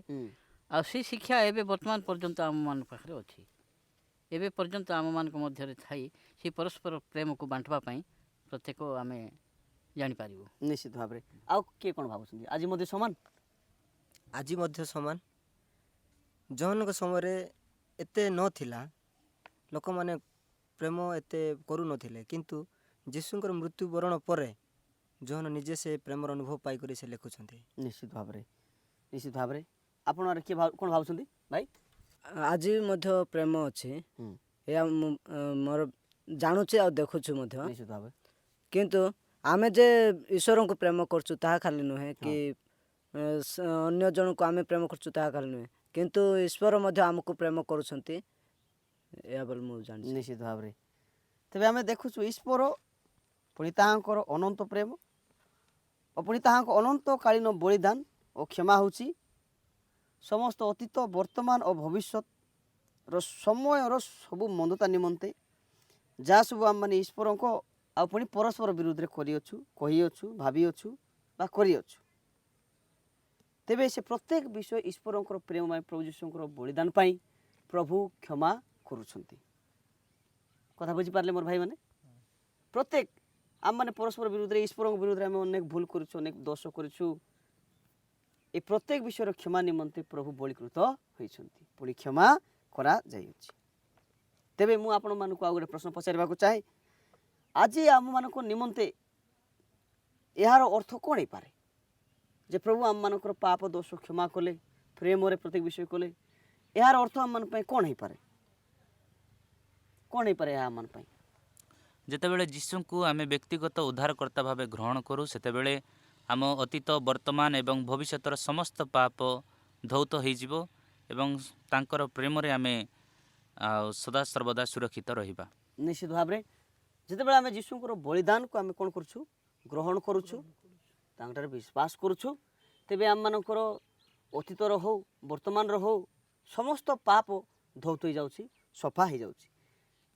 Speaker 5: ଆଉ ସେ ଶିକ୍ଷା ଏବେ ବର୍ତ୍ତମାନ ପର୍ଯ୍ୟନ୍ତ ଆମମାନଙ୍କ ପାଖରେ ଅଛି। ଏବେ ପର୍ଯ୍ୟନ୍ତ ଆମମାନଙ୍କ ମଧ୍ୟରେ ଥାଇ ସେ ପରସ୍ପର ପ୍ରେମକୁ ବାଣ୍ଟିବା ପାଇଁ ପ୍ରତ୍ୟେକ ଆମେ ଜାଣିପାରିବୁ।
Speaker 4: ନିଶ୍ଚିତ ଭାବରେ। ଆଉ କିଏ କ'ଣ ଭାବୁଛନ୍ତି ଆଜି ମଧ୍ୟ ସମାନ?
Speaker 2: ଆଜି ମଧ୍ୟ ସମାନ। ଜହନଙ୍କ ସମୟରେ ଏତେ ନଥିଲା, ଲୋକମାନେ ପ୍ରେମ ଏତେ କରୁନଥିଲେ, କିନ୍ତୁ ଯୀଶୁଙ୍କର ମୃତ୍ୟୁବରଣ ପରେ ଜହନ ନିଜେ ସେ ପ୍ରେମର ଅନୁଭବ ପାଇକରି ସେ ଲେଖୁଛନ୍ତି।
Speaker 4: ନିଶ୍ଚିତ ଭାବରେ, ନିଶ୍ଚିତ ଭାବରେ। ଆପଣ କିଏ କ'ଣ ଭାବୁଛନ୍ତି ଭାଇ?
Speaker 6: ଆଜି ମଧ୍ୟ ପ୍ରେମ ଅଛି, ଏହା ମୁଁ ମୋର ଜାଣୁଛି ଆଉ ଦେଖୁଛୁ ମଧ୍ୟ।
Speaker 4: ନିଶ୍ଚିତ ଭାବରେ।
Speaker 6: କିନ୍ତୁ ଆମେ ଯେ ଈଶ୍ୱରଙ୍କୁ ପ୍ରେମ କରୁଛୁ ତାହା ଖାଲି ନୁହେଁ, କି ଅନ୍ୟ ଜଣଙ୍କୁ ଆମେ ପ୍ରେମ କରୁଛୁ ତାହା ଖାଲି ନୁହେଁ, କିନ୍ତୁ ଈଶ୍ୱର ମଧ୍ୟ ଆମକୁ ପ୍ରେମ କରୁଛନ୍ତି, ଏହା ବୋଲି ମୁଁ ଜାଣିଛି।
Speaker 4: ନିଶ୍ଚିତ ଭାବରେ। ତେବେ ଆମେ ଦେଖୁଛୁ ଈଶ୍ୱର ପୁଣି ତାହାଙ୍କର ଅନନ୍ତ ପ୍ରେମ ଓ ପୁଣି ତାହାଙ୍କ ଅନନ୍ତକାଳୀନ ବଳିଦାନ ଓ କ୍ଷମା ହେଉଛି ସମସ୍ତ ଅତୀତ, ବର୍ତ୍ତମାନ ଓ ଭବିଷ୍ୟତର ସମୟର ସବୁ ମନ୍ଦତା ନିମନ୍ତେ ଯାହା ସବୁ ଆମମାନେ ଈଶ୍ୱରଙ୍କ ଆଉ ପୁଣି ପରସ୍ପର ବିରୁଦ୍ଧରେ କରିଅଛୁ, କହିଅଛୁ, ଭାବିଅଛୁ ବା କରିଅଛୁ। ତେବେ ସେ ପ୍ରତ୍ୟେକ ବିଷୟ ଈଶ୍ୱରଙ୍କର ପ୍ରେମ ପାଇଁ, ପ୍ରଭୁ ଯୀଶୁଙ୍କର ବଳିଦାନ ପାଇଁ ପ୍ରଭୁ କ୍ଷମା କରୁଛନ୍ତି। କଥା ବୁଝିପାରିଲେ ମୋର ଭାଇମାନେ? ପ୍ରତ୍ୟେକ ଆମମାନେ ପରସ୍ପର ବିରୁଦ୍ଧରେ, ଈଶ୍ୱରଙ୍କ ବିରୁଦ୍ଧରେ ଆମେ ଅନେକ ଭୁଲ କରୁଛୁ, ଅନେକ ଦୋଷ କରୁଛୁ। ଏ ପ୍ରତ୍ୟେକ ବିଷୟର କ୍ଷମା ନିମନ୍ତେ ପ୍ରଭୁ ବଳୀକୃତ ହୋଇଛନ୍ତି, ପୁଣି କ୍ଷମା କରାଯାଇଅଛି। ତେବେ ମୁଁ ଆପଣମାନଙ୍କୁ ଆଉ ଗୋଟେ ପ୍ରଶ୍ନ ପଚାରିବାକୁ ଚାହେଁ, ଆଜି ଆମମାନଙ୍କ ନିମନ୍ତେ ଏହାର ଅର୍ଥ କ'ଣ ହେଇପାରେ? ଯେ ପ୍ରଭୁ ଆମମାନଙ୍କର ପାପ ଦୋଷ କ୍ଷମା କଲେ, ପ୍ରେମରେ ପ୍ରତ୍ୟେକ ବିଷୟ କଲେ, ଏହାର ଅର୍ଥ ଆମମାନଙ୍କ ପାଇଁ କ'ଣ ହେଇପାରେ? କ'ଣ ହେଇପାରେ ଏହା ଆମମାନଙ୍କ ପାଇଁ?
Speaker 1: ଯେତେବେଳେ ଯୀଶୁଙ୍କୁ ଆମେ ବ୍ୟକ୍ତିଗତ ଉଦ୍ଧାରକର୍ତ୍ତା ଭାବେ ଗ୍ରହଣ କରୁ, ସେତେବେଳେ ଆମ ଅତୀତ, ବର୍ତ୍ତମାନ ଏବଂ ଭବିଷ୍ୟତର ସମସ୍ତ ପାପ ଧୌତ ହୋଇଯିବ ଏବଂ ତାଙ୍କର ପ୍ରେମରେ ଆମେ ସଦାସର୍ବଦା ସୁରକ୍ଷିତ ରହିବା।
Speaker 4: ନିଶ୍ଚିତ ଭାବରେ। ଯେତେବେଳେ ଆମେ ଯୀଶୁଙ୍କର ବଳିଦାନକୁ ଆମେ କ'ଣ କରୁଛୁ? ଗ୍ରହଣ କରୁଛୁ, ତାଙ୍କଠାରେ ବିଶ୍ୱାସ କରୁଛୁ, ତେବେ ଆମମାନଙ୍କର ଅତୀତର ହେଉ, ବର୍ତ୍ତମାନର ହେଉ, ସମସ୍ତ ପାପ ଧୌତ ହୋଇଯାଉଛି, ସଫା ହୋଇଯାଉଛି।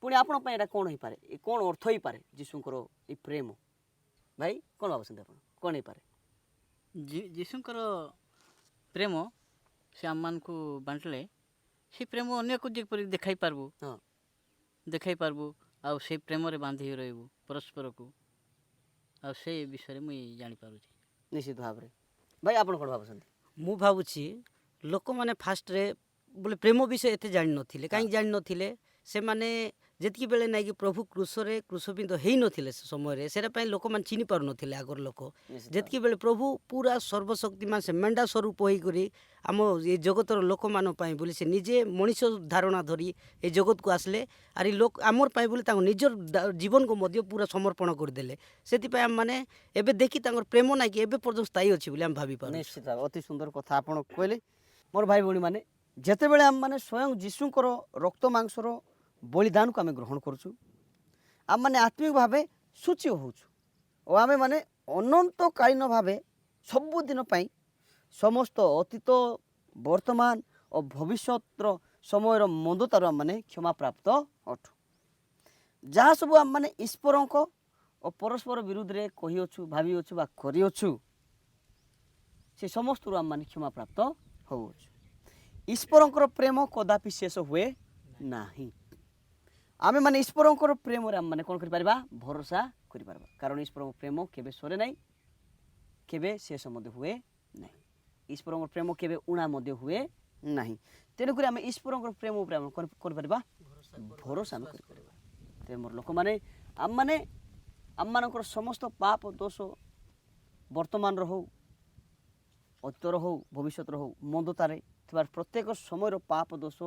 Speaker 4: ପୁଣି ଆପଣ ପାଇଁ ଏଇଟା କ'ଣ ହେଇପାରେ? ଏ କ'ଣ ଅର୍ଥ ହେଇପାରେ ଯୀଶୁଙ୍କର ଏ ପ୍ରେମ? ଭାଇ କ'ଣ ଭାବୁଛନ୍ତି ଆପଣ? କ'ଣ ହେଇପାରେ?
Speaker 5: ଯୀଶୁଙ୍କର ପ୍ରେମ ସେ ଆମମାନଙ୍କୁ ବାଣ୍ଟିଲେ ସେ ପ୍ରେମ ଅନ୍ୟକୁ ଯେପରି ଦେଖାଇ ପାରିବୁ, ଦେଖାଇ ପାରିବୁ, ଆଉ ସେଇ ପ୍ରେମରେ ବାନ୍ଧି ରହିବୁ ପରସ୍ପରକୁ। ଆଉ ସେ ବିଷୟରେ ମୁଇଁ ଜାଣିପାରୁଛି।
Speaker 4: ନିଶ୍ଚିତ ଭାବରେ। ଭାଇ ଆପଣ କ'ଣ ଭାବୁଛନ୍ତି?
Speaker 6: ମୁଁ ଭାବୁଛି ଲୋକମାନେ ଫାଷ୍ଟରେ ବୋଲେ ପ୍ରେମ ବିଷୟ ଏତେ ଜାଣିନଥିଲେ। କାହିଁକି ଜାଣିନଥିଲେ? ସେମାନେ ଯେତିକି ବେଳେ ନାଇଁକି ପ୍ରଭୁ କ୍ରୁଶବିନ୍ଧ ହେଇନଥିଲେ ସେ ସମୟରେ, ସେଇଟା ପାଇଁ ଲୋକମାନେ ଚିହ୍ନି ପାରୁନଥିଲେ ଆଗର ଲୋକ। ଯେତିକି ବେଳେ ପ୍ରଭୁ ପୁରା ସର୍ବଶକ୍ତିମାନ ସେ ମେଣ୍ଢା ସ୍ୱରୂପ ହୋଇକରି ଆମ ଏ ଜଗତର ଲୋକମାନଙ୍କ ପାଇଁ ବୋଲି ସେ ନିଜେ ମଣିଷ ଧାରଣା ଧରି ଏ ଜଗତକୁ ଆସିଲେ। ଆରି ଲୋକ ଆମର ପାଇଁ ବୋଲି ତାଙ୍କ ନିଜର ଜୀବନକୁ ମଧ୍ୟ ପୁରା ସମର୍ପଣ କରିଦେଲେ। ସେଥିପାଇଁ ଆମମାନେ ଏବେ ଦେଖି ତାଙ୍କର ପ୍ରେମ ନାଇଁକି ଏବେ ପର୍ଯ୍ୟନ୍ତ ସ୍ଥାୟୀ ଅଛି ବୋଲି ଆମେ ଭାବିପାରୁ।
Speaker 4: ନିଶ୍ଚିତ ଭାବେ ଅତି ସୁନ୍ଦର କଥା ଆପଣ କହିଲେ। ମୋର ଭାଇ ଭଉଣୀମାନେ, ଯେତେବେଳେ ଆମେମାନେ ସ୍ୱୟଂ ଯୀଶୁଙ୍କର ରକ୍ତ ମାଂସର ବଳିଦାନକୁ ଆମେ ଗ୍ରହଣ କରୁଛୁ, ଆମମାନେ ଆତ୍ମିକ ଭାବେ ସୂଚି ହେଉଛୁ ଓ ଆମେମାନେ ଅନନ୍ତକାଳୀନ ଭାବେ ସବୁଦିନ ପାଇଁ ସମସ୍ତ ଅତୀତ, ବର୍ତ୍ତମାନ ଓ ଭବିଷ୍ୟତର ସମୟର ମନ୍ଦତାରୁ ଆମମାନେ କ୍ଷମା ପ୍ରାପ୍ତ ଅଟୁ। ଯାହା ସବୁ ଆମମାନେ ଈଶ୍ୱରଙ୍କ ଓ ପରସ୍ପର ବିରୁଦ୍ଧରେ କହିଅଛୁ, ଭାବିଅଛୁ ବା କରିଅଛୁ, ସେ ସମସ୍ତରୁ ଆମମାନେ କ୍ଷମା ପ୍ରାପ୍ତ ହେଉଅଛୁ। ଈଶ୍ୱରଙ୍କର ପ୍ରେମ କଦାପି ଶେଷ ହୁଏ ନାହିଁ। ଆମେମାନେ ଈଶ୍ୱରଙ୍କର ପ୍ରେମରେ ଆମମାନେ କ'ଣ କରିପାରିବା? ଭରସା କରିପାରିବା। କାରଣ ଈଶ୍ୱରଙ୍କ ପ୍ରେମ କେବେ ସରେ ନାହିଁ, କେବେ ଶେଷ ମଧ୍ୟ ହୁଏ ନାହିଁ। ଈଶ୍ୱରଙ୍କର ପ୍ରେମ କେବେ ଉଣା ମଧ୍ୟ ହୁଏ ନାହିଁ। ତେଣୁକରି ଆମେ ଈଶ୍ୱରଙ୍କର ପ୍ରେମ ଉପରେ ଆମେ କ'ଣ କରିପାରିବା? ଭରସା ଆମେ କରିପାରିବା। ତେଣୁ ମୋର ଲୋକମାନେ, ଆମମାନଙ୍କର ସମସ୍ତ ପାପ ଦୋଷ ବର୍ତ୍ତମାନର ହଉ, ଅତୀତର ହଉ, ଭବିଷ୍ୟତର ହଉ, ମନ୍ଦତାରେ ଥିବା ପ୍ରତ୍ୟେକ ସମୟର ପାପ ଦୋଷ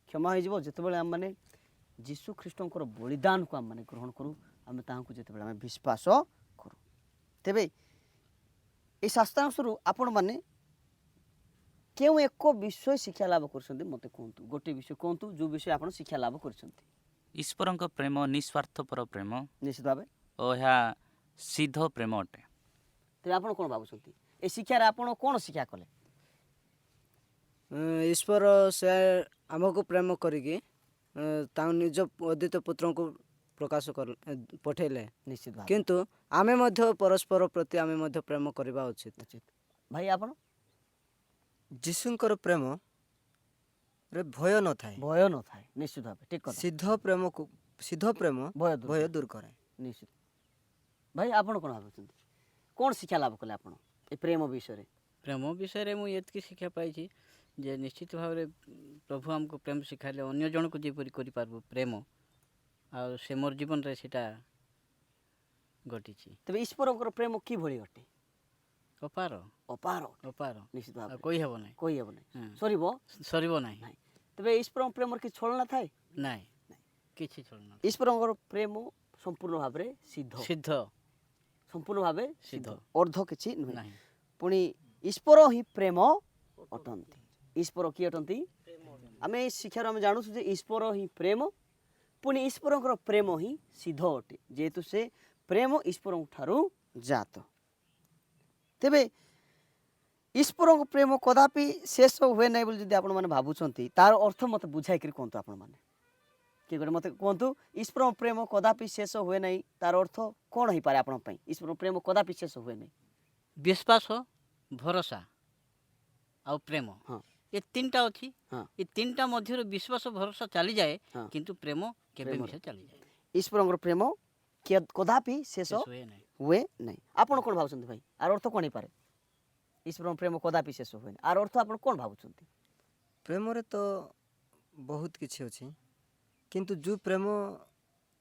Speaker 4: କ୍ଷମା ହୋଇଯିବ ଯେତେବେଳେ ଆମମାନେ ଯୀଶୁ ଖ୍ରୀଷ୍ଟଙ୍କର ବଳିଦାନକୁ ଆମମାନେ ଗ୍ରହଣ କରୁ, ଆମେ ତାହାଙ୍କୁ ଯେତେବେଳେ ଆମେ ବିଶ୍ୱାସ କରୁ। ତେବେ এই ଶାସ୍ତ୍ରାଂଶରୁ ଆପଣମାନେ କେଉଁ ଏକ ବିଷୟ ଶିକ୍ଷା ଲାଭ କରିଛନ୍ତି ମୋତେ କୁହନ୍ତୁ। ଗୋଟିଏ ବିଷୟ କୁହନ୍ତୁ ଯେଉଁ ବିଷୟ ଆପଣ ଶିକ୍ଷା ଲାଭ କରିଛନ୍ତି।
Speaker 1: ଈଶ୍ୱରଙ୍କ ପ୍ରେମ ନିସ୍ୱାର୍ଥପର ପ୍ରେମ
Speaker 4: ନିଶ୍ଚିତ ଭାବେ।
Speaker 1: ଓ ଏହା ସିଦ୍ଧ ପ୍ରେମ ଅଟେ।
Speaker 4: ତେବେ ଆପଣ କ'ଣ ଭାବୁଛନ୍ତି? ଏ ଶିକ୍ଷାରେ ଆପଣ କ'ଣ ଶିକ୍ଷା କଲେ?
Speaker 2: ଈଶ୍ୱର ସେ ଆମକୁ ପ୍ରେମ କରିକି ତାଙ୍କ ନିଜ ଅଦ୍ୱିତୀୟ ପୁତ୍ରଙ୍କୁ ପ୍ରକାଶ ପଠେଇଲେ।
Speaker 4: ନିଶ୍ଚିତ ଭାବେ।
Speaker 2: କିନ୍ତୁ ଆମେ ମଧ୍ୟ ପରସ୍ପର ପ୍ରତି ଆମେ ମଧ୍ୟ ପ୍ରେମ କରିବା ଉଚିତ।
Speaker 4: ଭାଇ ଆପଣ?
Speaker 2: ଯୀଶୁଙ୍କର ପ୍ରେମରେ ଭୟ ନଥାଏ।
Speaker 4: ଭୟ ନଥାଏ। ନିଶ୍ଚିତ ଭାବେ ଠିକ୍ କଥା।
Speaker 2: ସିଦ୍ଧ ପ୍ରେମ ଭୟ ଦୂର କରେ।
Speaker 4: ନିଶ୍ଚିତ। ଭାଇ ଆପଣ କ'ଣ ଭାବୁଛନ୍ତି? କ'ଣ ଶିକ୍ଷା ଲାଭ କଲେ ଆପଣ ଏ ପ୍ରେମ ବିଷୟରେ?
Speaker 5: ପ୍ରେମ ବିଷୟରେ ମୁଁ ଏତିକି ଶିକ୍ଷା ପାଇଛି ଯେ ନିଶ୍ଚିତ ଭାବରେ ପ୍ରଭୁ ଆମକୁ ପ୍ରେମ ଶିଖାଇଲେ ଅନ୍ୟ ଜଣକୁ ଯେପରି କରିପାରିବୁ ପ୍ରେମ, ଆଉ ସେ ମୋର ଜୀବନରେ ସେଇଟା ଘଟିଛି।
Speaker 4: ତେବେ ଈଶ୍ୱରଙ୍କର ପ୍ରେମ କିଭଳି ଅଟେ?
Speaker 5: ଅପାର
Speaker 4: ଅପାର।
Speaker 5: ଅପାର,
Speaker 4: ନିଶ୍ଚିତ
Speaker 5: ଆଉ
Speaker 4: ଭାବେ
Speaker 5: କହିହେବ ନାହିଁ,
Speaker 4: କହିହେବ ନାହିଁ।
Speaker 5: ହଁ।
Speaker 4: ସରିବ
Speaker 5: ସରିବ ନାହିଁ।
Speaker 4: ନାହିଁ। ତେବେ ଈଶ୍ୱରଙ୍କ ପ୍ରେମର କିଛି ଛଳନା ଥାଏ?
Speaker 5: ନାହିଁ, କିଛି ଛଳନା।
Speaker 4: ଈଶ୍ୱରଙ୍କର ପ୍ରେମ ସମ୍ପୂର୍ଣ୍ଣ ଭାବରେ ସିଦ୍ଧ।
Speaker 5: ସିଦ୍ଧ,
Speaker 4: ସମ୍ପୂର୍ଣ୍ଣ ଭାବେ ସିଦ୍ଧ,
Speaker 5: ସିଦ୍ଧ।
Speaker 4: ଅର୍ଦ୍ଧ କିଛି ନୁହେଁ।
Speaker 5: ନାହିଁ।
Speaker 4: ପୁଣି ଈଶ୍ୱର ହିଁ ପ୍ରେମ ଅଟନ୍ତି। ଈଶ୍ୱର କିଏ ଅଟନ୍ତି? ଆମେ ଏ ଶିକ୍ଷାରୁ ଆମେ ଜାଣୁଛୁ ଯେ ଈଶ୍ୱର ହିଁ ପ୍ରେମ। ପୁଣି ଈଶ୍ୱରଙ୍କର ପ୍ରେମ ହିଁ ସିଦ୍ଧ ଅଟେ, ଯେହେତୁ ସେ ପ୍ରେମ ଈଶ୍ୱରଙ୍କ ଠାରୁ ଜାତ। ତେବେ ଈଶ୍ୱରଙ୍କ ପ୍ରେମ କଦାପି ଶେଷ ହୁଏ ନାହିଁ ବୋଲି ଯଦି ଆପଣମାନେ ଭାବୁଛନ୍ତି, ତାର ଅର୍ଥ ମୋତେ ବୁଝାଇକରି କୁହନ୍ତୁ। ଆପଣମାନେ କିଏ ଗୋଟେ ମୋତେ କୁହନ୍ତୁ, ଈଶ୍ୱରଙ୍କ ପ୍ରେମ କଦାପି ଶେଷ ହୁଏ ନାହିଁ, ତାର ଅର୍ଥ କ'ଣ ହେଇପାରେ ଆପଣଙ୍କ ପାଇଁ? ଈଶ୍ୱରଙ୍କ ପ୍ରେମ କଦାପି ଶେଷ ହୁଏ ନାହିଁ।
Speaker 5: ବିଶ୍ୱାସ, ଭରସା ଆଉ ପ୍ରେମ,
Speaker 4: ହଁ।
Speaker 5: ଏ ତିନିଟା ଅଛି।
Speaker 4: ହଁ।
Speaker 5: ଏ ତିନିଟା ମଧ୍ୟରୁ ବିଶ୍ୱାସ ଭରସା ଚାଲିଯାଏ,
Speaker 4: ହଁ।
Speaker 5: କିନ୍ତୁ ପ୍ରେମ କେବେ ମିଶା ଚାଲିଯାଏ,
Speaker 4: ଈଶ୍ୱରଙ୍କର ପ୍ରେମ କଦାପି ଶେଷ
Speaker 5: ହୁଏ ନାହିଁ।
Speaker 4: ହୁଏ ନାହିଁ। ଆପଣ କ'ଣ ଭାବୁଛନ୍ତି ଭାଇ? ଆର ଅର୍ଥ କ'ଣ ହେଇପାରେ? ଈଶ୍ୱରଙ୍କ ପ୍ରେମ କଦାପି ଶେଷ ହୁଏନି, ଆର ଅର୍ଥ ଆପଣ କ'ଣ ଭାବୁଛନ୍ତି?
Speaker 2: ପ୍ରେମରେ ତ ବହୁତ କିଛି ଅଛି, କିନ୍ତୁ ଯେଉଁ ପ୍ରେମ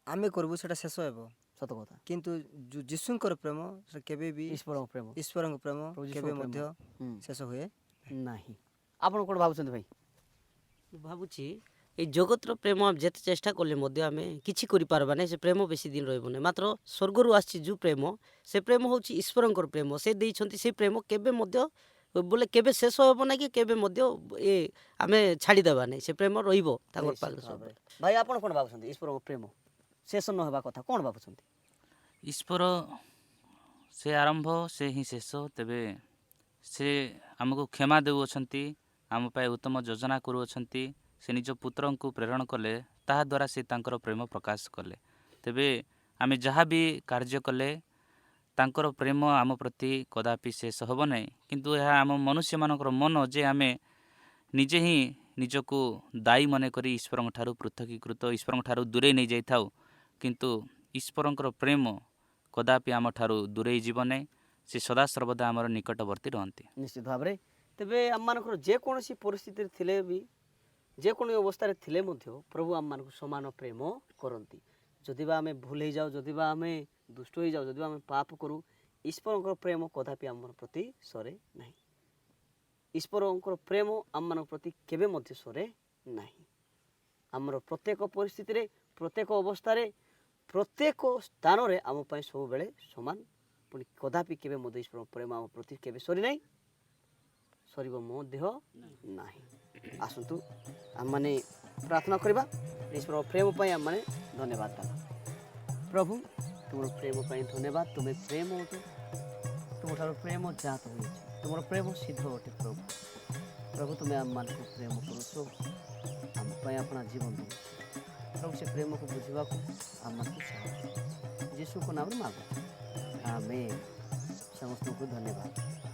Speaker 2: ଆମେ କରିବୁ ସେଇଟା ଶେଷ ହେବ।
Speaker 4: ସତ କଥା।
Speaker 2: କିନ୍ତୁ ଯୀଶୁଙ୍କର ପ୍ରେମ ସେଟା କେବେ ବି
Speaker 4: ଈଶ୍ୱରଙ୍କ ପ୍ରେମ
Speaker 2: କେବେ ମଧ୍ୟ ଶେଷ ହୁଏ
Speaker 4: ନାହିଁ। ଆପଣ କ'ଣ ଭାବୁଛନ୍ତି ଭାଇ?
Speaker 6: ମୁଁ ଭାବୁଛି এই ଜଗତର ପ୍ରେମ ଆମେ ଯେତେ ଚେଷ୍ଟା କଲେ ମଧ୍ୟ ଆମେ କିଛି କରିପାରିବା ନାହିଁ। ସେ ପ୍ରେମ ବେଶୀ ଦିନ ରହିବ ନାହିଁ। ମାତ୍ର ସ୍ୱର୍ଗରୁ ଆସିଛି ଯେଉଁ ପ୍ରେମ, ସେ ପ୍ରେମ ହେଉଛି ଈଶ୍ୱରଙ୍କର ପ୍ରେମ। ସେ ଦେଇଛନ୍ତି ସେ ପ୍ରେମ କେବେ ମଧ୍ୟ ବୋଲେ କେବେ ଶେଷ ହେବ ନାହିଁ କି କେବେ ମଧ୍ୟ ଆମେ ଛାଡ଼ିଦେବା ନାହିଁ। ସେ ପ୍ରେମ ରହିବ ତାଙ୍କର ପାଖରେ ସବୁବେଳେ।
Speaker 4: ଭାଇ ଆପଣ କ'ଣ ଭାବୁଛନ୍ତି? ଈଶ୍ୱରଙ୍କ ପ୍ରେମ ଶେଷ ନ ହେବା କଥା କ'ଣ ଭାବୁଛନ୍ତି?
Speaker 1: ଈଶ୍ୱର ସେ ଆରମ୍ଭ, ସେ ହିଁ ଶେଷ। ତେବେ ସେ ଆମକୁ କ୍ଷମା ଦେଉଅଛନ୍ତି, ଆମ ପାଇଁ ଉତ୍ତମ ଯୋଜନା କରୁଅଛନ୍ତି। ସେ ନିଜ ପୁତ୍ରଙ୍କୁ ପ୍ରେରଣ କଲେ, ତାହାଦ୍ୱାରା ସେ ତାଙ୍କର ପ୍ରେମ ପ୍ରକାଶ କଲେ। ତେବେ ଆମେ ଯାହା ବି କାର୍ଯ୍ୟ କଲେ ତାଙ୍କର ପ୍ରେମ ଆମ ପ୍ରତି କଦାପି ଶେଷ ହେବ ନାହିଁ। କିନ୍ତୁ ଏହା ଆମ ମନୁଷ୍ୟମାନଙ୍କର ମନ ଯେ ଆମେ ନିଜେ ହିଁ ନିଜକୁ ଦାୟୀ ମନେକରି ଈଶ୍ୱରଙ୍କ ଠାରୁ ପୃଥକୀକୃତ, ଈଶ୍ୱରଙ୍କ ଠାରୁ ଦୂରେଇ ନେଇଯାଇଥାଉ। କିନ୍ତୁ ଈଶ୍ୱରଙ୍କର ପ୍ରେମ କଦାପି ଆମଠାରୁ ଦୂରେଇ ଯିବ ନାହିଁ। ସେ ସଦାସର୍ବଦା ଆମର ନିକଟବର୍ତ୍ତୀ ରହନ୍ତି।
Speaker 4: ନିଶ୍ଚିତ ଭାବରେ ତେବେ ଆମମାନଙ୍କର ଯେକୌଣସି ପରିସ୍ଥିତିରେ ଥିଲେ ବି ଯେକୌଣସି ଅବସ୍ଥାରେ ଥିଲେ ମଧ୍ୟ ପ୍ରଭୁ ଆମମାନଙ୍କୁ ସମାନ ପ୍ରେମ କରନ୍ତି। ଯଦି ବା ଆମେ ଭୁଲ ହେଇଯାଉ, ଯଦି ବା ଆମେ ଦୁଷ୍ଟ ହେଇଯାଉ, ଯଦି ବା ଆମେ ପାପ କରୁ, ଈଶ୍ୱରଙ୍କର ପ୍ରେମ କଦାପି ଆମ ପ୍ରତି ସରେ ନାହିଁ। ଈଶ୍ୱରଙ୍କର ପ୍ରେମ ଆମମାନଙ୍କ ପ୍ରତି କେବେ ମଧ୍ୟ ସରେ ନାହିଁ। ଆମର ପ୍ରତ୍ୟେକ ପରିସ୍ଥିତିରେ, ପ୍ରତ୍ୟେକ ଅବସ୍ଥାରେ, ପ୍ରତ୍ୟେକ ସ୍ଥାନରେ ଆମ ପାଇଁ ସବୁବେଳେ ସମାନ। ପୁଣି କଦାପି କେବେ ମଧ୍ୟ ଈଶ୍ୱରଙ୍କ ପ୍ରେମ ଆମ ପ୍ରତି କେବେ ସରି ନାହିଁ, ସରିବ ମଧ୍ୟ ନାହିଁ। ଆସନ୍ତୁ ଆମମାନେ ପ୍ରାର୍ଥନା କରିବା। ଈଶ୍ୱରଙ୍କ ପ୍ରେମ ପାଇଁ ଆମମାନେ ଧନ୍ୟବାଦ ଦେବା। ପ୍ରଭୁ ତୁମର ପ୍ରେମ ପାଇଁ ଧନ୍ୟବାଦ। ତୁମେ ପ୍ରେମ ଅଟେ, ତୁମଠାରୁ ପ୍ରେମ ଜାତ ହୋଇଛି, ତୁମର ପ୍ରେମ ସିଦ୍ଧ ଅଟେ। ପ୍ରଭୁ ପ୍ରଭୁ ତୁମେ ଆମମାନଙ୍କୁ ପ୍ରେମ କରୁଛ, ଆମ ପାଇଁ ଆପଣ ଜୀବନ ଦେଉଛ। ପ୍ରଭୁ ସେ ପ୍ରେମକୁ ବୁଝିବାକୁ ଆମମାନଙ୍କୁ ସାହାଯ୍ୟ ଯୀଶୁଙ୍କ ନାମରେ ମାଗୁଛୁ। ଆମେ ସମସ୍ତଙ୍କୁ ଧନ୍ୟବାଦ।